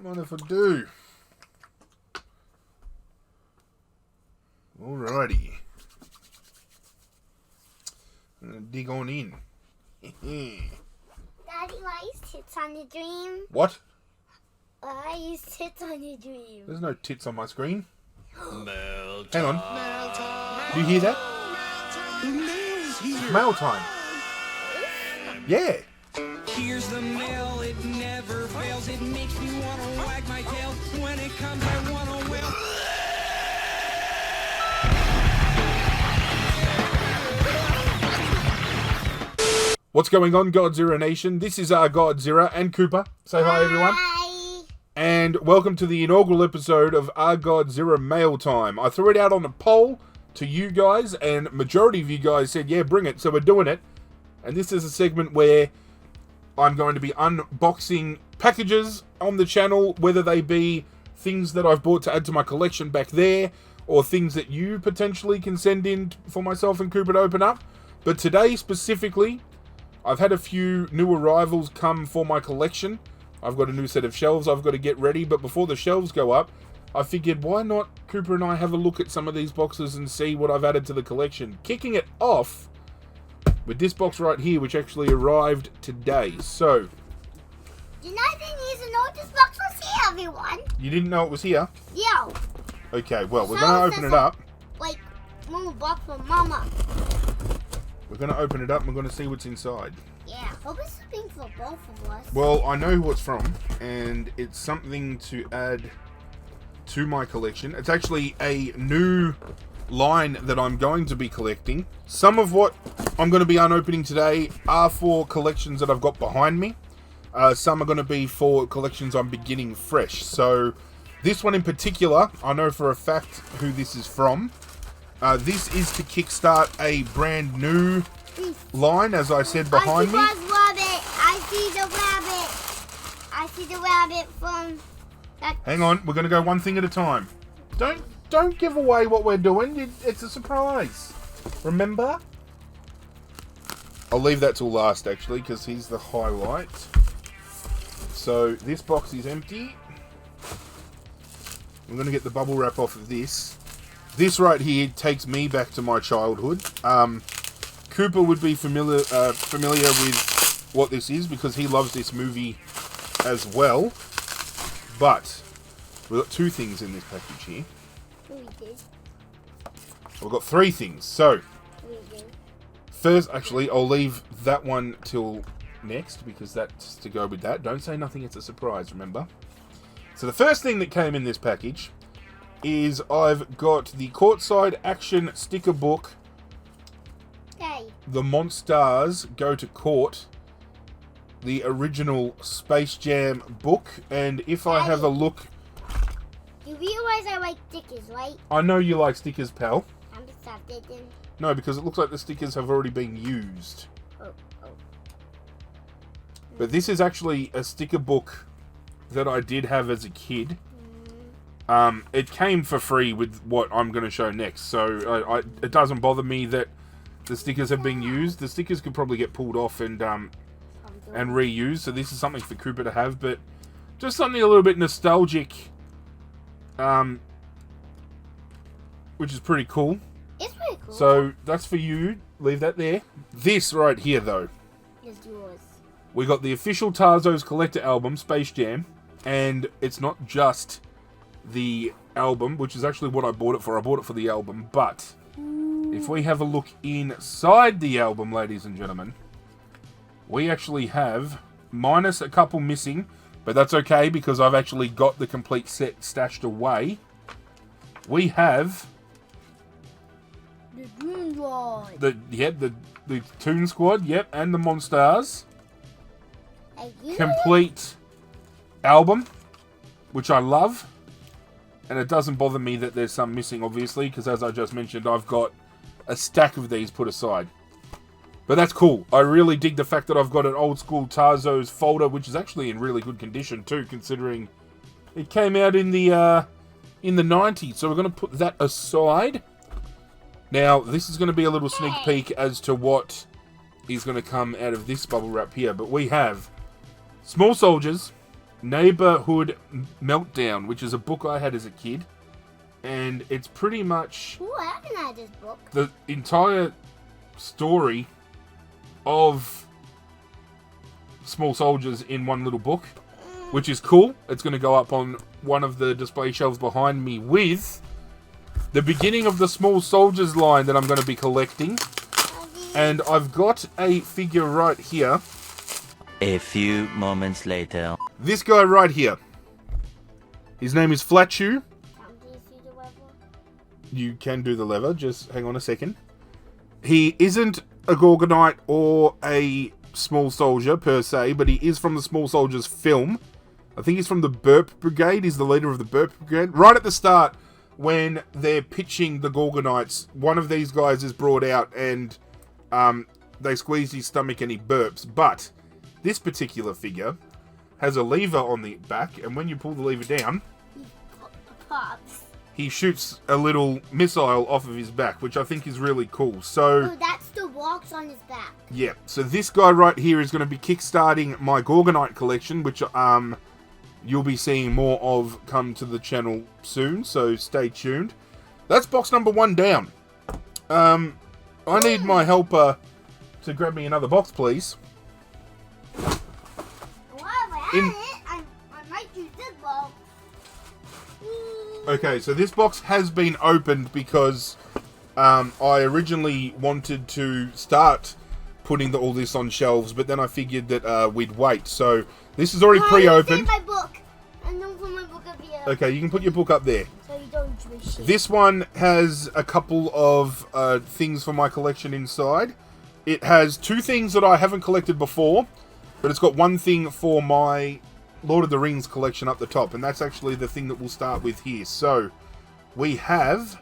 Mind if I do? Alrighty. I'm gonna dig on in. Daddy, why is tits on your dream? What? Why is tits on your dream? There's no tits on my screen. Mail Hang on. time. Do you hear that? It's mail time. Yeah. Here's the mail, it never fails. It makes me want to wag my tail. When it comes, I want to wail. What's going on, Godzirra Nation? This is ArghGodzirra and Cooper. Say hi, everyone. Hi. And welcome to the inaugural episode of ArghGodzirra Mail Time. I threw it out on a poll to you guys, and majority of you guys said, yeah, bring it. So we're doing it. And this is a segment where I'm going to be unboxing packages on the channel, whether they be things that I've bought to add to my collection back there, or things that you potentially can send in for myself and Cooper to open up. But today specifically, I've had a few new arrivals come for my collection. I've got a new set of shelves I've got to get ready, but before the shelves go up, I figured why not Cooper and I have a look at some of these boxes and see what I've added to the collection. Kicking it off with this box right here, which actually arrived today. So, You know I didn't even know this box was here, everyone. you didn't know it was here? Yeah. Okay, well, we're So going to this open is it up. Like, mama box for mama. We're going to open it up and we're going to see what's inside. Yeah. Hope it's something for both of us. Well, I know who it's from, and it's something to add to my collection. It's actually a new line that I'm going to be collecting. Some of what I'm going to be unopening today are for collections that I've got behind me. Some are going to be for collections I'm beginning fresh. So this one in particular, I know for a fact who this is from. This is to kickstart a brand new line, as I said, behind me. I see the rabbit. I see the rabbit from that. Hang on, we're going to go one thing at a time. Don't give away what we're doing. It's a surprise. Remember? I'll leave that till last, actually, because he's the highlight. So, this box is empty. I'm going to get the bubble wrap off of this. This right here takes me back to my childhood. Cooper would be familiar with what this is because he loves this movie as well. But we've got two things in this package here. We've got three things. So first, actually, I'll leave that one till next because that's to go with that. Don't say nothing, it's a surprise, remember? So the first thing that came in this package is I've got the Courtside Action sticker book, Hey. The Monstars Go to Court, the original Space Jam book, and if I have a look... You realize I like stickers, right? I know you like stickers, pal. I'm just not thinking. No, because it looks like the stickers have already been used. Oh. But this is actually a sticker book that I did have as a kid. It came for free with what I'm going to show next, so it doesn't bother me that the stickers have been used. The stickers could probably get pulled off and reused, so this is something for Cooper to have, but just something a little bit nostalgic, which is pretty cool. It's pretty cool. So that's for you. Leave that there. This right here, though. It's yours. We got the official Tarzo's collector album, Space Jam, and it's not just the album, which is actually what I bought it for. I bought it for the album, but if we have a look inside the album, ladies and gentlemen, we actually have, minus a couple missing, but that's okay because I've actually got the complete set stashed away. We have The Dream Ride. the Toon Squad, yep, and the Monstars. Complete album, which I love. And it doesn't bother me that there's some missing, obviously, because as I just mentioned, I've got a stack of these put aside. But that's cool. I really dig the fact that I've got an old school Tarzo's folder, which is actually in really good condition too, considering it came out in the 90s. So we're going to put that aside. Now, this is going to be a little sneak peek as to what is going to come out of this bubble wrap here. But we have Small Soldiers, Neighborhood Meltdown, which is a book I had as a kid. And it's pretty much Ooh, I haven't had this book. the entire story of small soldiers in one little book, which is cool. It's going to go up on one of the display shelves behind me with the beginning of the small soldiers line that I'm going to be collecting. And I've got a figure right here. A few moments later. This guy right here. His name is Flatchu. Do you see the level? You can do the lever, just hang on a second. He isn't a Gorgonite or a small soldier per se, but he is from the Small Soldiers film. I think he's from the Burp Brigade. He's the leader of the Burp Brigade. Right at the start, when they're pitching the Gorgonites, one of these guys is brought out and they squeeze his stomach and he burps. But this particular figure has a lever on the back, and when you pull the lever down, Pops. he shoots a little missile off of his back, which I think is really cool. So, Oh, that's the rocks on his back. yeah. So this guy right here is going to be kickstarting my Gorgonite collection, which you'll be seeing more of come to the channel soon. So stay tuned. That's box number 1 down. I need my helper to grab me another box, please. While we're at it, I might use this box. Okay, so this box has been opened because I originally wanted to start putting all this on shelves, but then I figured that we'd wait. So this is already pre-opened. My book. And don't put my book up here. Okay, you can put your book up there. So you don't twist it. This one has a couple of things for my collection inside. It has 2 things that I haven't collected before, but it's got 1 thing for my Lord of the Rings collection up the top, and that's actually the thing that we'll start with here. So, we have,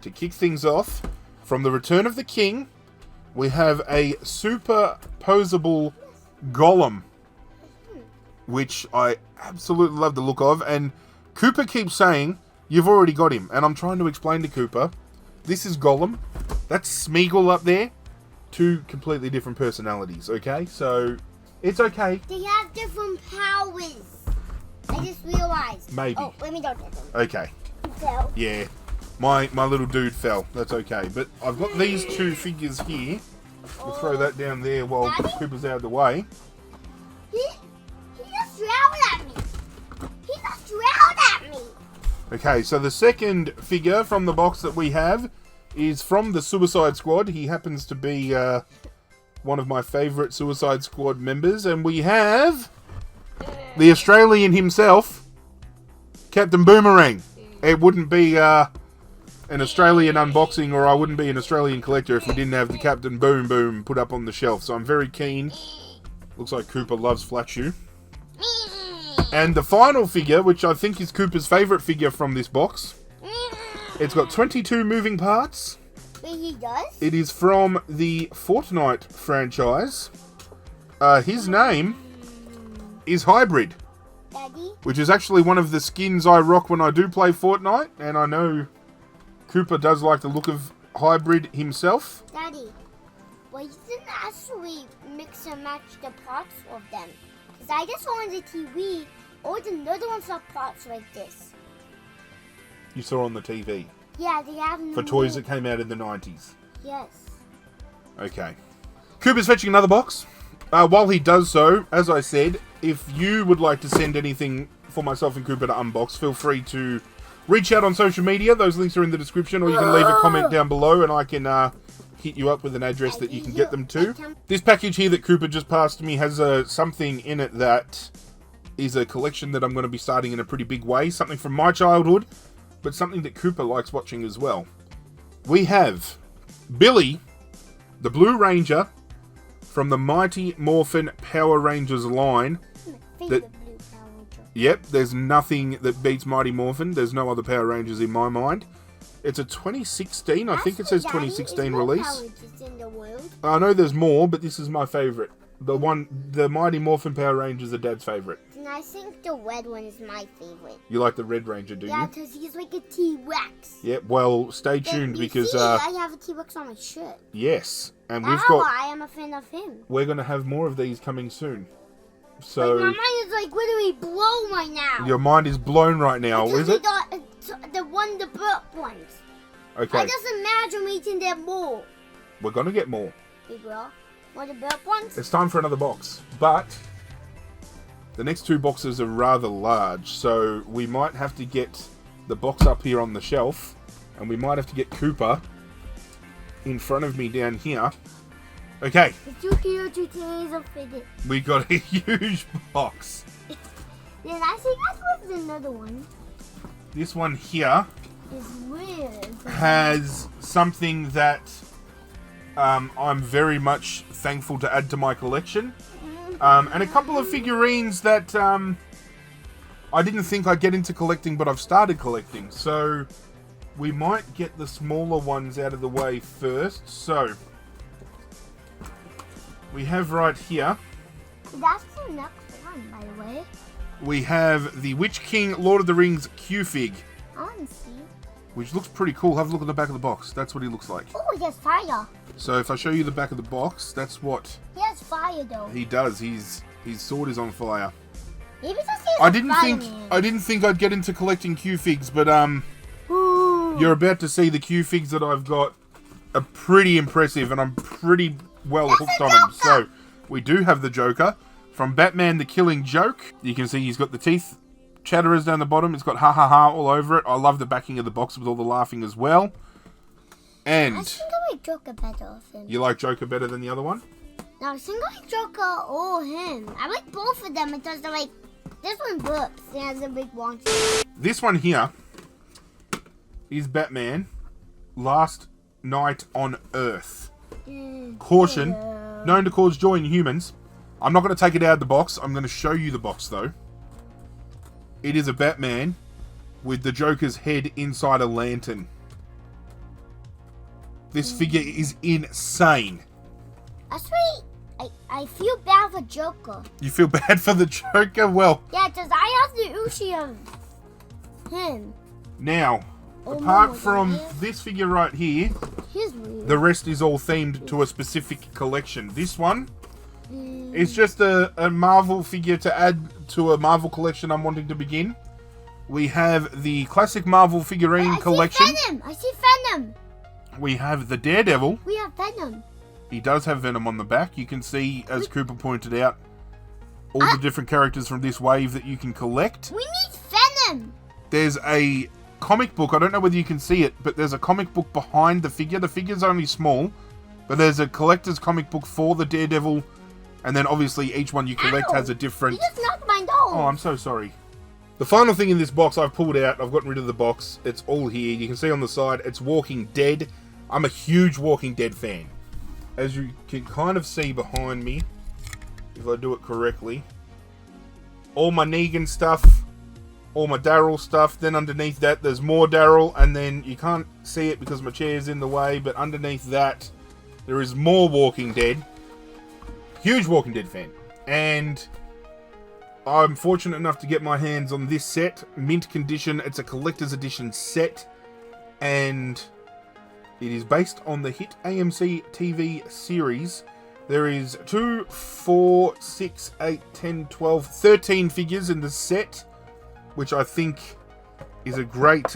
to kick things off, from the Return of the King, we have a super posable Gollum, which I absolutely love the look of, and Cooper keeps saying, you've already got him, and I'm trying to explain to Cooper, this is Gollum, that's Smeagol up there, 2 completely different personalities, okay? So, it's okay. They have different powers. I just realized. Maybe. Oh, let me don't get them. Okay. So, Yeah. My little dude fell. That's okay. But I've got these 2 figures here. We'll throw that down there while Daddy? Cooper's out of the way. he just drowned at me. He just drowned at me. Okay, so the second figure from the box that we have is from the Suicide Squad. He happens to be one of my favourite Suicide Squad members. And we have the Australian himself, Captain Boomerang. It wouldn't be an Australian unboxing, or I wouldn't be an Australian collector if we didn't have the Captain Boom Boom put up on the shelf. So I'm very keen. Looks like Cooper loves Flatchu. And the final figure, which I think is Cooper's favourite figure from this box. It's got 22 moving parts. Wait, he does? It is from the Fortnite franchise. His name is Hybrid, Daddy? which is actually one of the skins I rock when I do play Fortnite. And I know Cooper does like the look of Hybrid himself. Daddy, why didn't actually mix and match the parts of them? Because I just wanted the TV or the other ones have parts like this. You saw on the TV. Yeah, they have For toys that came out in the 90s. Yes. Okay. Cooper's fetching another box. While he does so, as I said, if you would like to send anything for myself and Cooper to unbox, feel free to reach out on social media. Those links are in the description, or you can leave a comment down below and I can hit you up with an address that you can get them to. This package here that Cooper just passed to me has something in it that is a collection that I'm going to be starting in a pretty big way. Something from my childhood, but something that Cooper likes watching as well. We have Billy, the Blue Ranger, from the Mighty Morphin Power Rangers line. Favorite blue Power Ranger. Yep, there's nothing that beats Mighty Morphin. There's no other Power Rangers in my mind. It's a 2016, I think it says Daddy, 2016 is more release. Power Rangers in the world? I know there's more, but this is my favourite. The Mighty Morphin Power Rangers are Dad's favourite. And I think the red one is my favorite. You like the Red Ranger, do Yeah, you? because he's like a T-Rex. Yep, well, stay tuned You because, see, I have a T-Rex on my shirt. yes, and That's we've got, why I am a fan of him. we're going to have more of these coming soon. So my mind is like literally blown right now. your mind is blown right now, Because is we it? got the burp ones. Okay, I just imagine eating them more. we're gonna get more. We will. Want the burp ones? It's time for another box, but the next two boxes are rather large, so we might have to get the box up here on the shelf, and we might have to get Cooper in front of me down here. Okay, It's too cute to taste of it. we got a huge box. Then I think that's with another one. This one here It's weird. has something that I'm very much thankful to add to my collection. And a couple of figurines that I didn't think I'd get into collecting, but I've started collecting. So we might get the smaller ones out of the way first. So we have right here, That's the next one, by the way. we have the Witch King Lord of the Rings Q-Fig, I want to see. which looks pretty cool. Have a look at the back of the box. That's what he looks like. Oh, he has fire. So if I show you the back of the box, that's what He has fire, though. he does. His sword is on fire. Maybe just he's I a didn't fireman. think I'd get into collecting Q-Figs, but Ooh. you're about to see the Q-Figs that I've got are pretty impressive, and I'm pretty well hooked on them. So we do have the Joker from Batman: The Killing Joke. You can see he's got the teeth chatterers down the bottom. It's got ha ha ha all over it. I love the backing of the box with all the laughing as well. I And think I like Joker better of him. you like Joker better than the other one? No, I think I like Joker or him. I like both of them because they're like, this one burps. It has a big one. This one here is Batman: Last Night on Earth. Caution, known to cause joy in humans. I'm not going to take it out of the box. I'm going to show you the box, though. It is a Batman with the Joker's head inside a lantern. This figure is insane. Actually, I feel bad for Joker. You feel bad for the Joker? Well, Yeah, because I have the Uchi of him. now, Oh, apart no, from yeah. this figure right here, He's weird. the rest is all themed to a specific collection. This one Mm. is just a Marvel figure to add to a Marvel collection I'm wanting to begin. We have the classic Marvel figurine I collection. see Venom. I see Venom. We have the Daredevil. We have Venom. He does have Venom on the back. You can see, as Cooper pointed out, all the different characters from this wave that you can collect. We need Venom. There's a comic book. I don't know whether you can see it, but there's a comic book behind the figure. The figure's only small, but there's a collector's comic book for the Daredevil, and then obviously each one you collect Ow. has a different... You just knocked my nose. Oh, I'm so sorry. The final thing in this box I've pulled out, I've gotten rid of the box. It's all here. You can see on the side, it's Walking Dead. I'm a huge Walking Dead fan. As you can kind of see behind me, if I do it correctly, all my Negan stuff, all my Daryl stuff, then underneath that there's more Daryl, and then you can't see it because my chair's in the way, but underneath that there is more Walking Dead. Huge Walking Dead fan. And I'm fortunate enough to get my hands on this set, mint condition. It's a collector's edition set, and it is based on the hit AMC TV series. There is 2, 4, 6, 8, 10, 12, 13 figures in the set, which I think is a great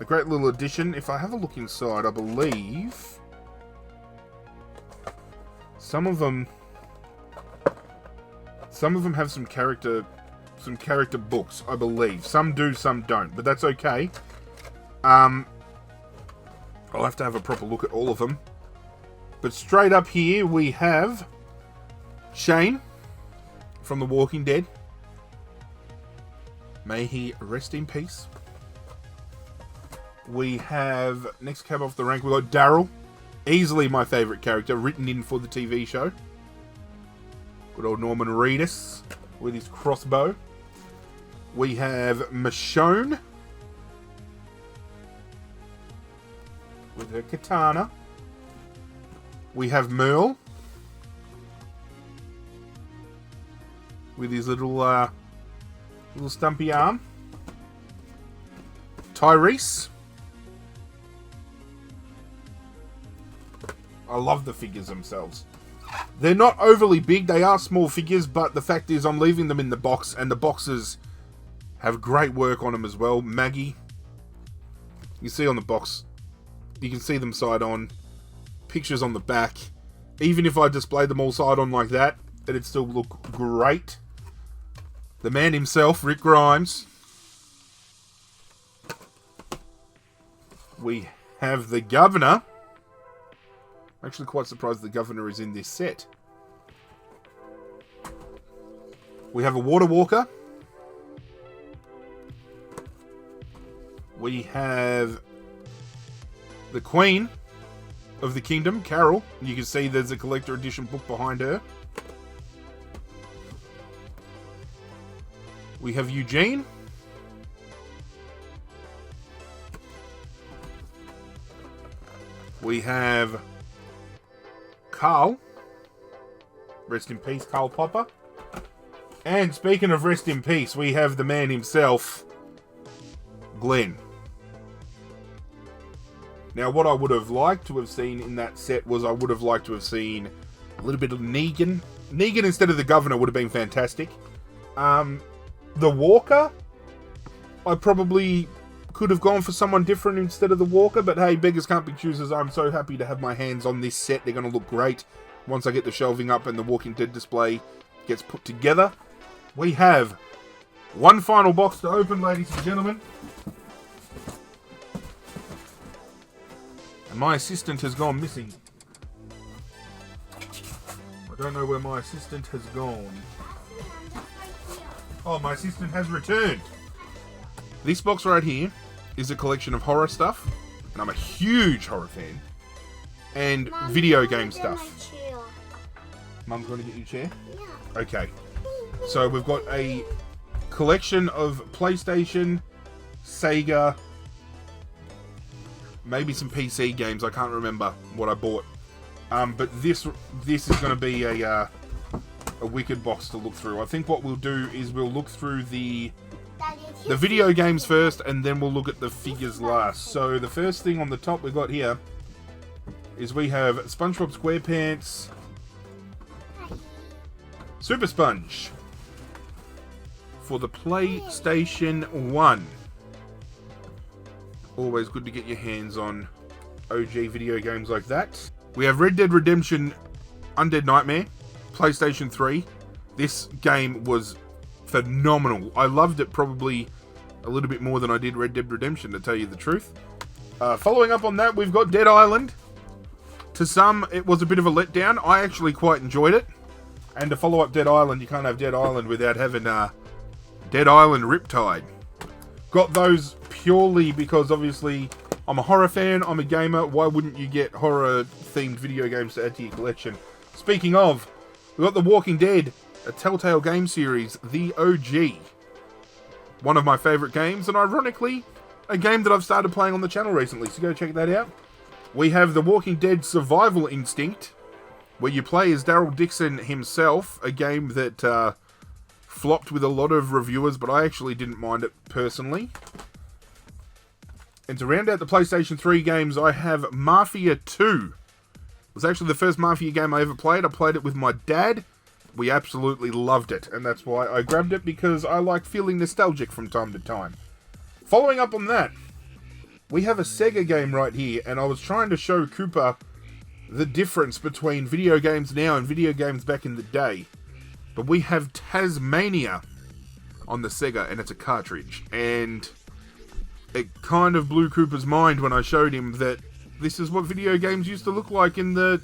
little addition. If I have a look inside, I believe some of them have some character books, I believe. Some do, some don't, but that's okay. I'll have to have a proper look at all of them. But straight up here we have Shane from The Walking Dead. May he rest in peace. We have, next cab off the rank, we've got Daryl. Easily my favourite character, written in for the TV show. Good old Norman Reedus with his crossbow. We have Michonne with her katana. We have Merle with his little stumpy arm. Tyrese. I love the figures themselves. They're not overly big. They are small figures, but the fact is I'm leaving them in the box, and the boxes have great work on them as well. Maggie, you see on the box, you can see them side on. Pictures on the back. Even if I display them all side on like that, it'd still look great. The man himself, Rick Grimes. We have the Governor. I'm actually quite surprised the Governor is in this set. We have a Water Walker. We have the Queen of the Kingdom, Carol. You can see there's a collector edition book behind her. We have Eugene. We have Carl. Rest in peace, Karl Popper. And speaking of rest in peace, we have the man himself, Glenn. Now, what I would have liked to have seen in that set was I would have liked to have seen a little bit of Negan. Negan instead of the Governor would have been fantastic. The Walker, I probably could have gone for someone different instead of the Walker, but hey, beggars can't be choosers. I'm so happy to have my hands on this set. They're going to look great once I get the shelving up and the Walking Dead display gets put together. We have one final box to open, ladies and gentlemen. And my assistant has gone missing. I don't know where my assistant has gone. Oh, my assistant has returned. This box right here is a collection of horror stuff, and I'm a huge horror fan, and Mom, video game stuff. My chair. Mum's going to get you a chair? Yeah. Okay. So we've got a collection of PlayStation, Sega, maybe some PC games. I can't remember what I bought. But this is going to be a wicked box to look through. I think what we'll do is we'll look through the video games first, and then we'll look at the figures last. So the first thing on the top we've got here is we have Spongebob Squarepants, Super Sponge for the PlayStation 1. Always good to get your hands on OG video games like that. We have Red Dead Redemption Undead Nightmare, PlayStation 3. This game was phenomenal. I loved it probably a little bit more than I did Red Dead Redemption, to tell you the truth. Following up on that, we've got Dead Island. To some, it was a bit of a letdown. I actually quite enjoyed it. And to follow up Dead Island, you can't have Dead Island without having Dead Island Riptide. Got those purely because obviously I'm a horror fan, I'm a gamer. Why wouldn't you get horror-themed video games to add to your collection? Speaking of, we've got The Walking Dead, a Telltale game series, the OG. One of my favourite games, and ironically, a game that I've started playing on the channel recently, so go check that out. We have The Walking Dead Survival Instinct, where you play as Daryl Dixon himself, a game that flopped with a lot of reviewers, but I actually didn't mind it personally. And to round out the PlayStation 3 games, I have Mafia 2. It was actually the first Mafia game I ever played. I played it with my dad. We absolutely loved it, and that's why I grabbed it, because I like feeling nostalgic from time to time. Following up on that, we have a Sega game right here, and I was trying to show Cooper the difference between video games now and video games back in the day. But we have Tasmania on the Sega, and it's a cartridge. And it kind of blew Cooper's mind when I showed him that this is what video games used to look like in the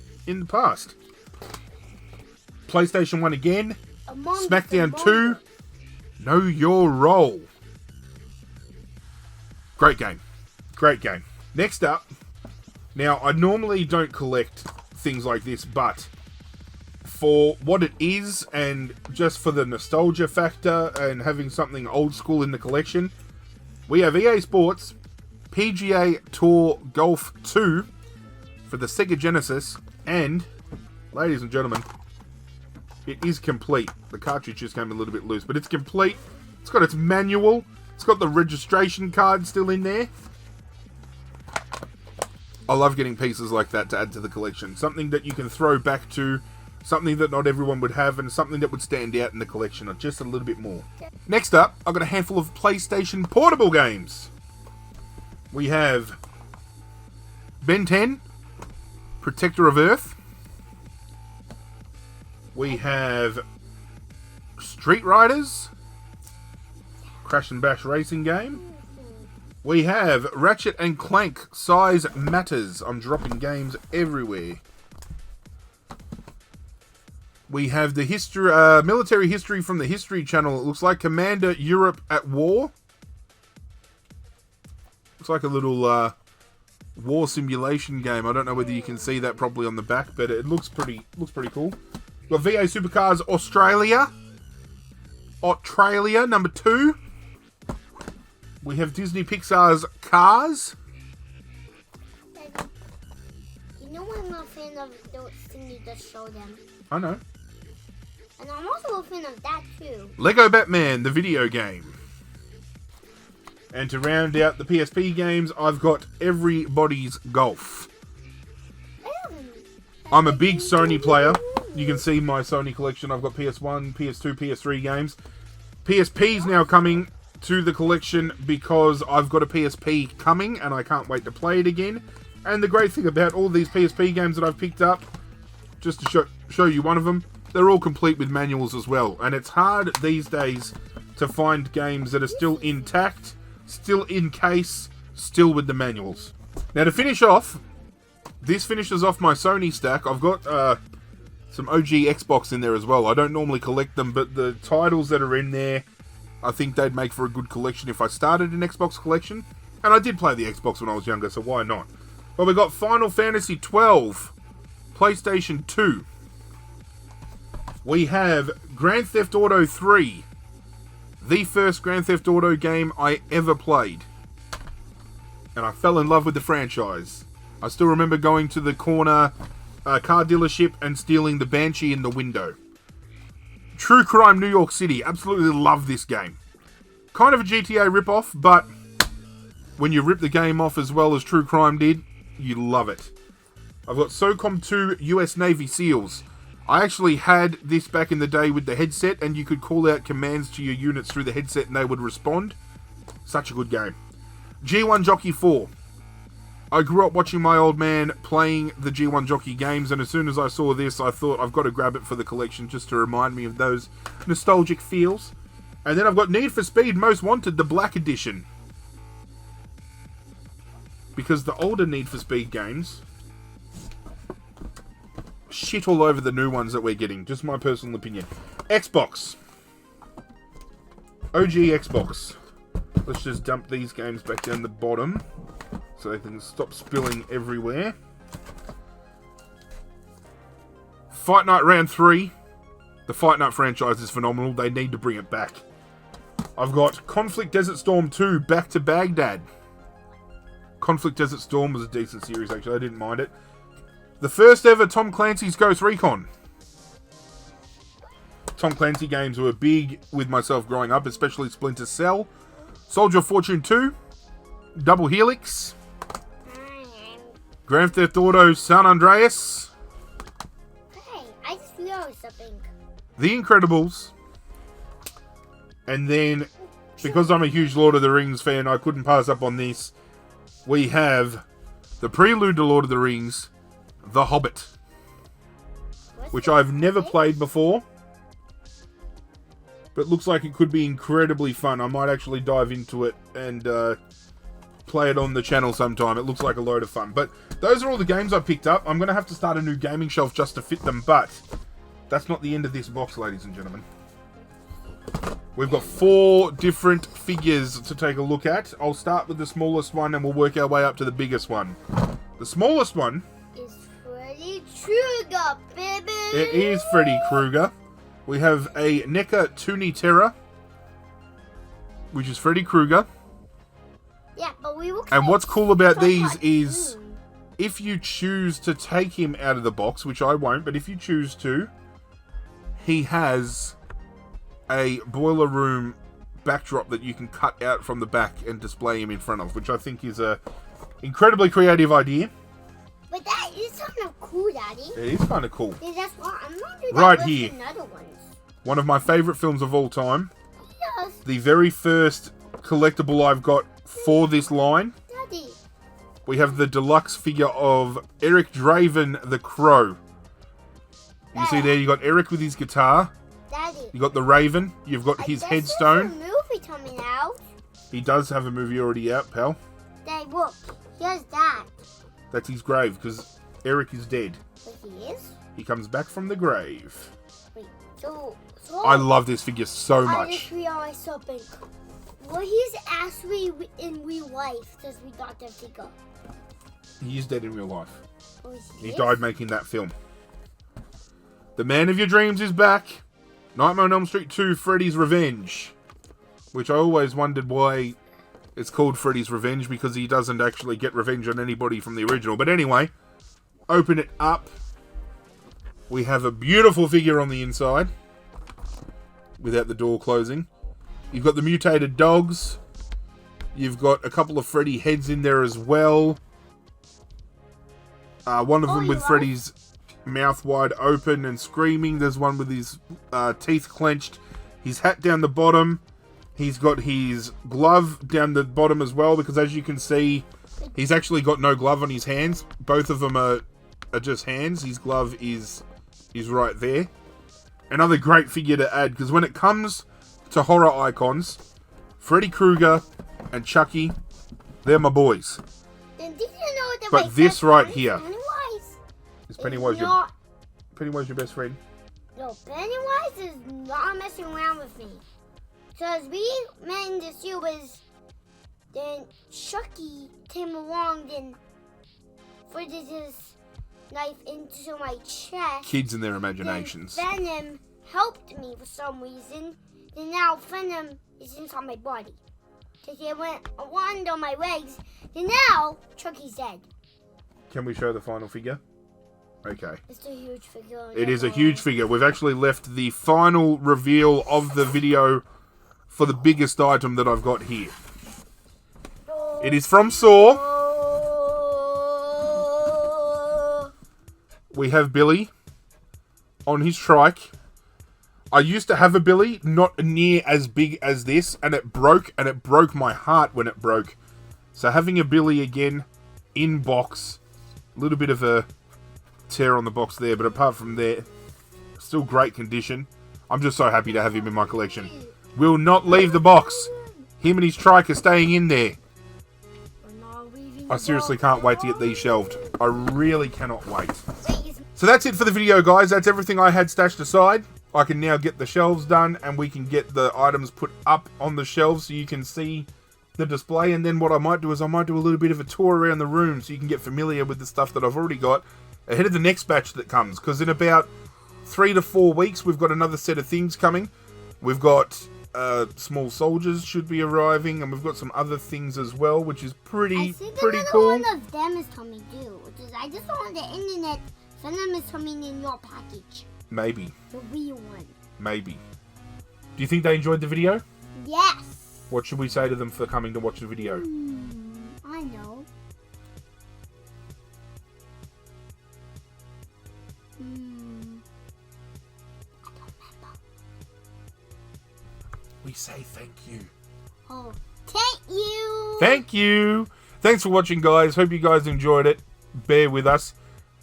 past. PlayStation 1 again. SmackDown 2. Know Your Role. Great game. Great game. Next up. Now, I normally don't collect things like this, but for what it is, and just for the nostalgia factor and having something old school in the collection, we have EA Sports PGA Tour Golf 2 for the Sega Genesis, and, ladies and gentlemen, it is complete. The cartridge just came a little bit loose, but it's complete. It's got its manual. It's got the registration card still in there. I love getting pieces like that to add to the collection. Something that you can throw back to Something that not everyone would have, and something that would stand out in the collection just a little bit more. Next up, I've got a handful of PlayStation portable games. We have Ben 10, Protector of Earth. We have Street Riders, Crash and Bash racing game. We have Ratchet and Clank, Size Matters. I'm dropping games everywhere. We have the history, military history from the History Channel. It looks like Commander Europe at War. Looks like a little war simulation game. I don't know whether you can see that properly on the back, but it looks pretty cool. We've got VA Supercars Australia number 2. We have Disney Pixar's Cars. You know I'm not a fan of those things you just show them. I know. And I'm also a fan of that too. Lego Batman, the video game. And to round out the PSP games, I've got Everybody's Golf. I'm a big Sony player. You can see my Sony collection. I've got PS1, PS2, PS3 games. PSP's now coming to the collection because I've got a PSP coming and I can't wait to play it again. And the great thing about all these PSP games that I've picked up, just to show you one of them, they're all complete with manuals as well. And it's hard these days to find games that are still intact, still in case, still with the manuals. Now to finish off, this finishes off my Sony stack. I've got some OG Xbox in there as well. I don't normally collect them, but the titles that are in there, I think they'd make for a good collection if I started an Xbox collection. And I did play the Xbox when I was younger, so why not? But we got Final Fantasy 12, PlayStation 2. We have Grand Theft Auto 3, the first Grand Theft Auto game I ever played. And I fell in love with the franchise. I still remember going to the corner car dealership and stealing the Banshee in the window. True Crime New York City. Absolutely love this game. Kind of a GTA ripoff, but when you rip the game off as well as True Crime did, you love it. I've got SOCOM 2 US Navy SEALs. I actually had this back in the day with the headset, and you could call out commands to your units through the headset and they would respond. Such a good game. G1 Jockey 4. I grew up watching my old man playing the G1 Jockey games, and as soon as I saw this, I thought I've got to grab it for the collection just to remind me of those nostalgic feels. And then I've got Need for Speed Most Wanted, the Black Edition. Because the older Need for Speed games shit all over the new ones that we're getting. Just my personal opinion. Xbox. OG Xbox. Let's just dump these games back down the bottom so they can stop spilling everywhere. Fight Night Round 3. The Fight Night franchise is phenomenal. They need to bring it back. I've got Conflict Desert Storm 2, Back to Baghdad. Conflict Desert Storm was a decent series, actually. I didn't mind it. The first ever Tom Clancy's Ghost Recon. Tom Clancy games were big with myself growing up, especially Splinter Cell. Soldier of Fortune 2. Double Helix. Grand Theft Auto San Andreas. Hey, I just realized something. The Incredibles. And then, because I'm a huge Lord of the Rings fan, I couldn't pass up on this. We have the prelude to Lord of the Rings, The Hobbit, which I've never played before, but looks like it could be incredibly fun. I might actually dive into it and play it on the channel sometime. It looks like a load of fun. But those are all the games I picked up. I'm going to have to start a new gaming shelf just to fit them, but that's not the end of this box, ladies and gentlemen. We've got 4 different figures to take a look at. I'll start with the smallest one and we'll work our way up to the biggest one. The smallest one is Freddy Krueger, baby! It is Freddy Krueger. We have a NECA Toonie Terror, which is Freddy Krueger. Yeah, but we will. And what's cool about these is if you choose to take him out of the box, which I won't, but if you choose to, he has a boiler room backdrop that you can cut out from the back and display him in front of, which I think is a incredibly creative idea. But that That is kind of cool, Daddy. It is kind of cool. Yeah, that's why I'm not doing Right that with here. another ones. One of my favourite films of all time. Yes, The very first collectible I've got for this line. Daddy. We have the deluxe figure of Eric Draven the Crow. You see there, you got Eric with his guitar. Daddy. You got the Raven. You've got his headstone. There's a movie coming out. He does have a movie already out, pal. Daddy, look. Here's that. That's his grave, because Eric is dead. But he is? He comes back from the grave. Wait, so I love this figure so I much. just realized something. Well, he's actually in real life since we got the figure. He is dead in real life. Oh, He died making that film. The Man of Your Dreams is back. Nightmare on Elm Street 2, Freddy's Revenge. Which I always wondered why it's called Freddy's Revenge, because he doesn't actually get revenge on anybody from the original. But anyway, open it up. We have a beautiful figure on the inside, without the door closing. You've got the mutated dogs. You've got a couple of Freddy heads in there as well. One of them with Freddy's mouth wide open and screaming. There's one with his teeth clenched. His hat down the bottom. He's got his glove down the bottom as well, because as you can see, he's actually got no glove on his hands. Both of them are just hands. His glove is right there. Another great figure to add, because when it comes to horror icons, Freddy Krueger and Chucky, they're my boys. Then did you know that But my this best right friend, here Pennywise, is Pennywise is your not, Pennywise your best friend? No, Pennywise is not messing around with me. Because we meant to see was then Chucky came along and put his knife into my chest. Kids and their imaginations. Then Venom helped me for some reason. And now Venom is inside my body. Because he went around on my legs. And now Chucky's dead. Can we show the final figure? Okay. It's a huge figure. It is a huge figure. We've actually left the final reveal of the video for the biggest item that I've got here. It is from Saw. We have Billy on his trike. I used to have a Billy, not near as big as this, and it broke my heart when it broke. So having a Billy again in box, a little bit of a tear on the box there, but apart from there, still great condition. I'm just so happy to have him in my collection. Will not leave the box. Him and his trike are staying in there. I seriously can't wait to get these shelved. I really cannot wait. So that's it for the video, guys. That's everything I had stashed aside. I can now get the shelves done, and we can get the items put up on the shelves so you can see the display. And then what I might do is I might do a little bit of a tour around the room so you can get familiar with the stuff that I've already got ahead of the next batch that comes. Because in about 3 to 4 weeks, we've got another set of things coming. We've got small soldiers should be arriving, and we've got some other things as well, which is pretty cool. One of them is coming too, which is I just saw on the internet. Some of them is coming in your package. Maybe. The real one. Maybe. Do you think they enjoyed the video? Yes. What should we say to them for coming to watch the video? I know. I don't remember. We say thank you. Oh, thank you. Thank you. Thanks for watching, guys. Hope you guys enjoyed it. Bear with us.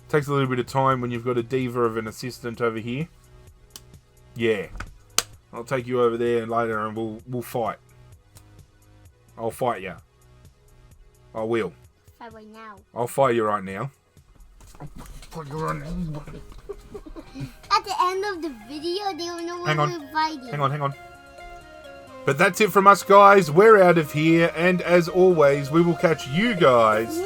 Takes a little bit of time when you've got a diva of an assistant over here. Yeah. I'll take you over there later and we'll fight. I'll fight you. I will. Fight right now. I'll fight you right now. At the end of the video, they will know what we're fighting. Hang on. But that's it from us, guys. We're out of here. And as always, we will catch you guys